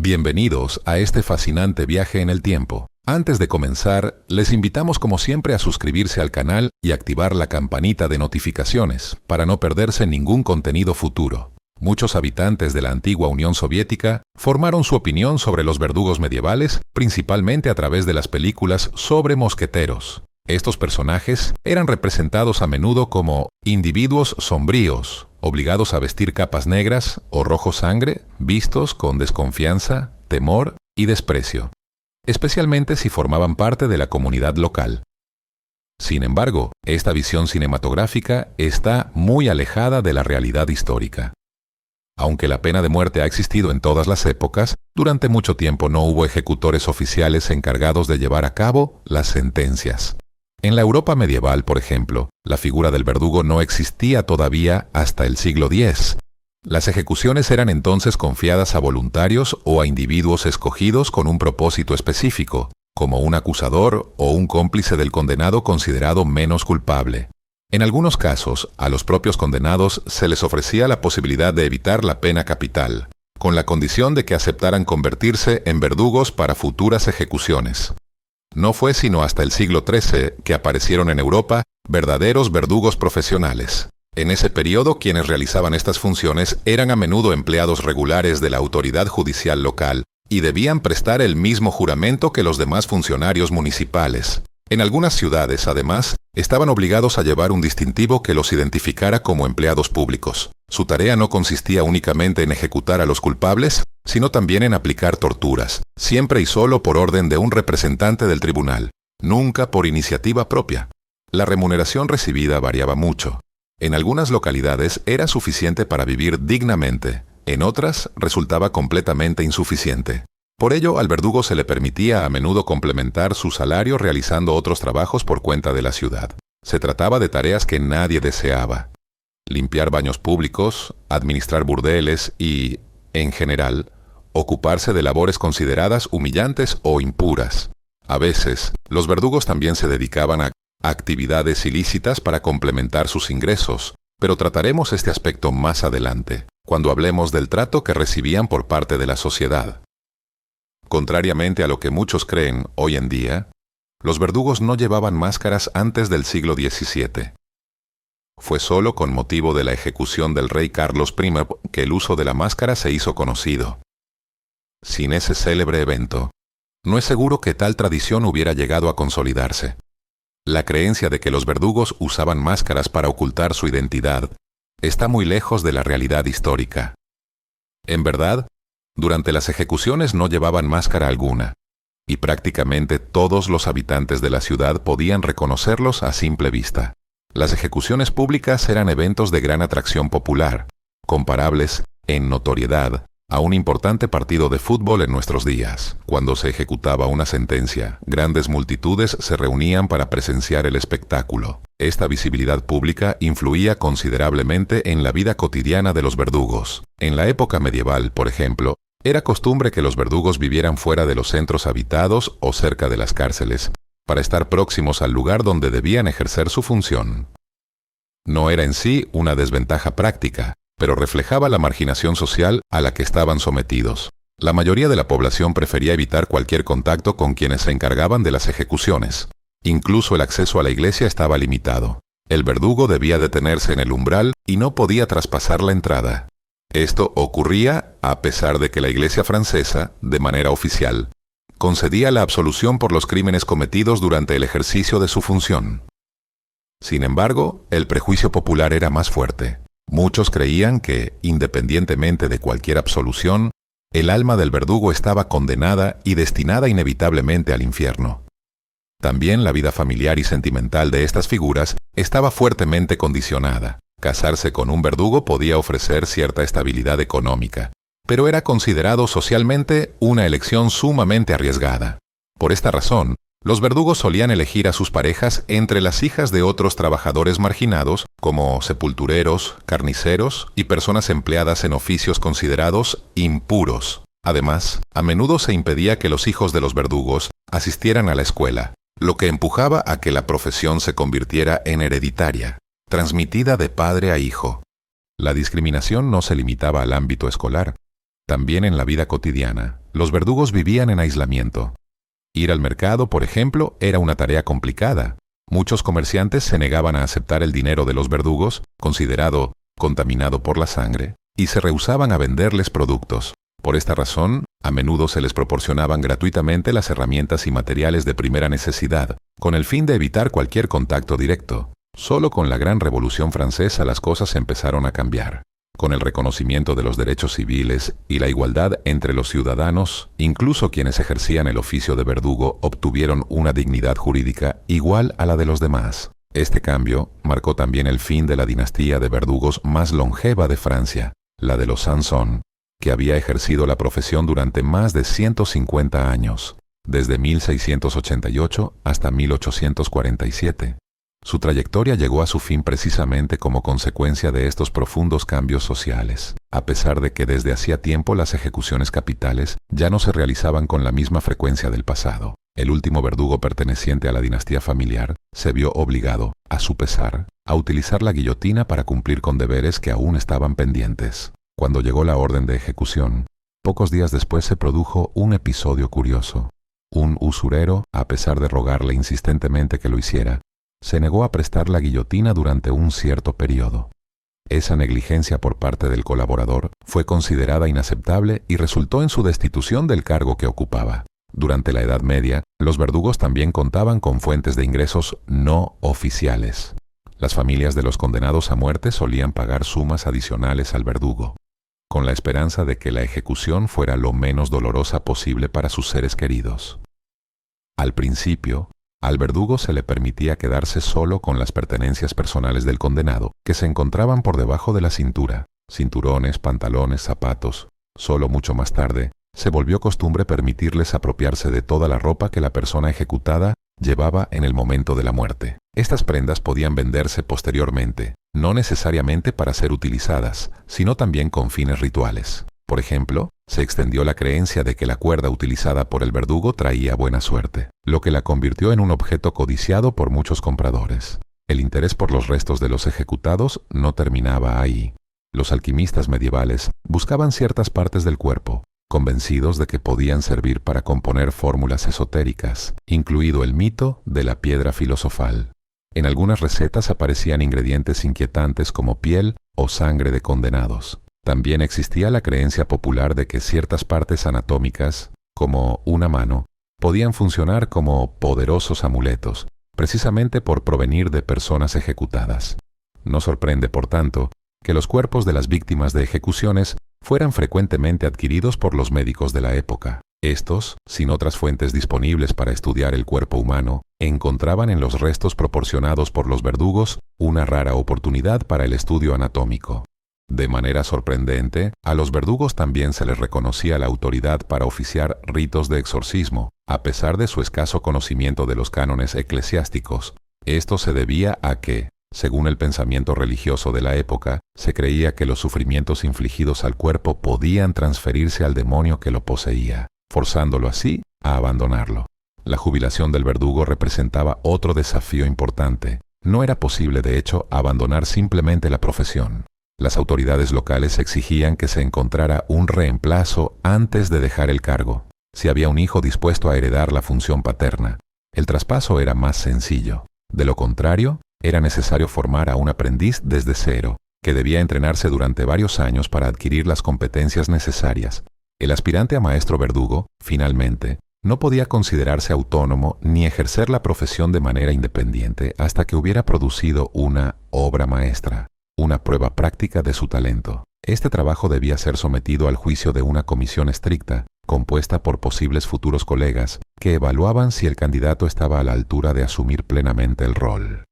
Bienvenidos a este fascinante viaje en el tiempo. Antes de comenzar, les invitamos como siempre a suscribirse al canal y activar la campanita de notificaciones para no perderse ningún contenido futuro. Muchos habitantes de la antigua Unión Soviética formaron su opinión sobre los verdugos medievales, principalmente a través de las películas sobre mosqueteros. Estos personajes eran representados a menudo como individuos sombríos, obligados a vestir capas negras o rojo sangre, vistos con desconfianza, temor y desprecio, especialmente si formaban parte de la comunidad local. Sin embargo, esta visión cinematográfica está muy alejada de la realidad histórica. Aunque la pena de muerte ha existido en todas las épocas, durante mucho tiempo no hubo ejecutores oficiales encargados de llevar a cabo las sentencias. En la Europa medieval, por ejemplo, la figura del verdugo no existía todavía hasta el siglo X. Las ejecuciones eran entonces confiadas a voluntarios o a individuos escogidos con un propósito específico, como un acusador o un cómplice del condenado considerado menos culpable. En algunos casos, a los propios condenados se les ofrecía la posibilidad de evitar la pena capital, con la condición de que aceptaran convertirse en verdugos para futuras ejecuciones. No fue sino hasta el siglo XIII que aparecieron en Europa verdaderos verdugos profesionales. En ese periodo, quienes realizaban estas funciones eran a menudo empleados regulares de la autoridad judicial local y debían prestar el mismo juramento que los demás funcionarios municipales. En algunas ciudades, además, estaban obligados a llevar un distintivo que los identificara como empleados públicos. Su tarea no consistía únicamente en ejecutar a los culpables, sino también en aplicar torturas, siempre y solo por orden de un representante del tribunal, nunca por iniciativa propia. La remuneración recibida variaba mucho. En algunas localidades era suficiente para vivir dignamente, en otras resultaba completamente insuficiente. Por ello, al verdugo se le permitía a menudo complementar su salario realizando otros trabajos por cuenta de la ciudad. Se trataba de tareas que nadie deseaba: limpiar baños públicos, administrar burdeles y, en general, ocuparse de labores consideradas humillantes o impuras. A veces, los verdugos también se dedicaban a actividades ilícitas para complementar sus ingresos, pero trataremos este aspecto más adelante, cuando hablemos del trato que recibían por parte de la sociedad. Contrariamente a lo que muchos creen hoy en día, los verdugos no llevaban máscaras antes del siglo XVII. Fue solo con motivo de la ejecución del rey Carlos I que el uso de la máscara se hizo conocido. Sin ese célebre evento, no es seguro que tal tradición hubiera llegado a consolidarse. La creencia de que los verdugos usaban máscaras para ocultar su identidad está muy lejos de la realidad histórica. En verdad, durante las ejecuciones no llevaban máscara alguna, y prácticamente todos los habitantes de la ciudad podían reconocerlos a simple vista. Las ejecuciones públicas eran eventos de gran atracción popular, comparables en notoriedad a un importante partido de fútbol en nuestros días. Cuando se ejecutaba una sentencia, grandes multitudes se reunían para presenciar el espectáculo. Esta visibilidad pública influía considerablemente en la vida cotidiana de los verdugos. En la época medieval, por ejemplo, era costumbre que los verdugos vivieran fuera de los centros habitados o cerca de las cárceles, para estar próximos al lugar donde debían ejercer su función. No era en sí una desventaja práctica, pero reflejaba la marginación social a la que estaban sometidos. La mayoría de la población prefería evitar cualquier contacto con quienes se encargaban de las ejecuciones. Incluso el acceso a la iglesia estaba limitado. El verdugo debía detenerse en el umbral y no podía traspasar la entrada. Esto ocurría a pesar de que la iglesia francesa, de manera oficial, concedía la absolución por los crímenes cometidos durante el ejercicio de su función. Sin embargo, el prejuicio popular era más fuerte. Muchos creían que, independientemente de cualquier absolución, el alma del verdugo estaba condenada y destinada inevitablemente al infierno. También la vida familiar y sentimental de estas figuras estaba fuertemente condicionada. Casarse con un verdugo podía ofrecer cierta estabilidad económica, pero era considerado socialmente una elección sumamente arriesgada. Por esta razón, los verdugos solían elegir a sus parejas entre las hijas de otros trabajadores marginados, como sepultureros, carniceros y personas empleadas en oficios considerados impuros. Además, a menudo se impedía que los hijos de los verdugos asistieran a la escuela, lo que empujaba a que la profesión se convirtiera en hereditaria, transmitida de padre a hijo. La discriminación no se limitaba al ámbito escolar. También en la vida cotidiana, Los verdugos vivían en aislamiento. Ir al mercado, por ejemplo, era una tarea complicada. Muchos comerciantes se negaban a aceptar el dinero de los verdugos, considerado contaminado por la sangre, y se rehusaban a venderles productos. Por esta razón, a menudo se les proporcionaban gratuitamente las herramientas y materiales de primera necesidad, con el fin de evitar cualquier contacto directo. Solo con la Gran Revolución Francesa las cosas empezaron a cambiar. Con el reconocimiento de los derechos civiles y la igualdad entre los ciudadanos, incluso quienes ejercían el oficio de verdugo obtuvieron una dignidad jurídica igual a la de los demás. Este cambio marcó también el fin de la dinastía de verdugos más longeva de Francia, la de los Sanson, que había ejercido la profesión durante más de 150 años, desde 1688 hasta 1847. Su trayectoria llegó a su fin precisamente como consecuencia de estos profundos cambios sociales, a pesar de que desde hacía tiempo las ejecuciones capitales ya no se realizaban con la misma frecuencia del pasado. El último verdugo perteneciente a la dinastía familiar se vio obligado, a su pesar, a utilizar la guillotina para cumplir con deberes que aún estaban pendientes. Cuando llegó la orden de ejecución, pocos días después se produjo un episodio curioso. Un usurero, a pesar de rogarle insistentemente que lo hiciera, se negó a prestar la guillotina durante un cierto periodo. Esa negligencia por parte del colaborador fue considerada inaceptable y resultó en su destitución del cargo que ocupaba. Durante la Edad Media, los verdugos también contaban con fuentes de ingresos no oficiales. Las familias de los condenados a muerte solían pagar sumas adicionales al verdugo, con la esperanza de que la ejecución fuera lo menos dolorosa posible para sus seres queridos. Al principio, al verdugo se le permitía quedarse solo con las pertenencias personales del condenado, que se encontraban por debajo de la cintura, cinturones, pantalones, zapatos. Solo mucho más tarde, se volvió costumbre permitirles apropiarse de toda la ropa que la persona ejecutada llevaba en el momento de la muerte. Estas prendas podían venderse posteriormente, no necesariamente para ser utilizadas, sino también con fines rituales. Por ejemplo, se extendió la creencia de que la cuerda utilizada por el verdugo traía buena suerte, lo que la convirtió en un objeto codiciado por muchos compradores. El interés por los restos de los ejecutados no terminaba ahí. Los alquimistas medievales buscaban ciertas partes del cuerpo, convencidos de que podían servir para componer fórmulas esotéricas, incluido el mito de la piedra filosofal. En algunas recetas aparecían ingredientes inquietantes como piel o sangre de condenados. También existía la creencia popular de que ciertas partes anatómicas, como una mano, podían funcionar como poderosos amuletos, precisamente por provenir de personas ejecutadas. No sorprende, por tanto, que los cuerpos de las víctimas de ejecuciones fueran frecuentemente adquiridos por los médicos de la época. Estos, sin otras fuentes disponibles para estudiar el cuerpo humano, encontraban en los restos proporcionados por los verdugos una rara oportunidad para el estudio anatómico. De manera sorprendente, a los verdugos también se les reconocía la autoridad para oficiar ritos de exorcismo, a pesar de su escaso conocimiento de los cánones eclesiásticos. Esto se debía a que, según el pensamiento religioso de la época, se creía que los sufrimientos infligidos al cuerpo podían transferirse al demonio que lo poseía, forzándolo así a abandonarlo. La jubilación del verdugo representaba otro desafío importante. No era posible, de hecho, abandonar simplemente la profesión. Las autoridades locales exigían que se encontrara un reemplazo antes de dejar el cargo. Si había un hijo dispuesto a heredar la función paterna, el traspaso era más sencillo. De lo contrario, era necesario formar a un aprendiz desde cero, que debía entrenarse durante varios años para adquirir las competencias necesarias. El aspirante a maestro verdugo, finalmente, no podía considerarse autónomo ni ejercer la profesión de manera independiente hasta que hubiera producido una obra maestra, una prueba práctica de su talento. Este trabajo debía ser sometido al juicio de una comisión estricta, compuesta por posibles futuros colegas, que evaluaban si el candidato estaba a la altura de asumir plenamente el rol.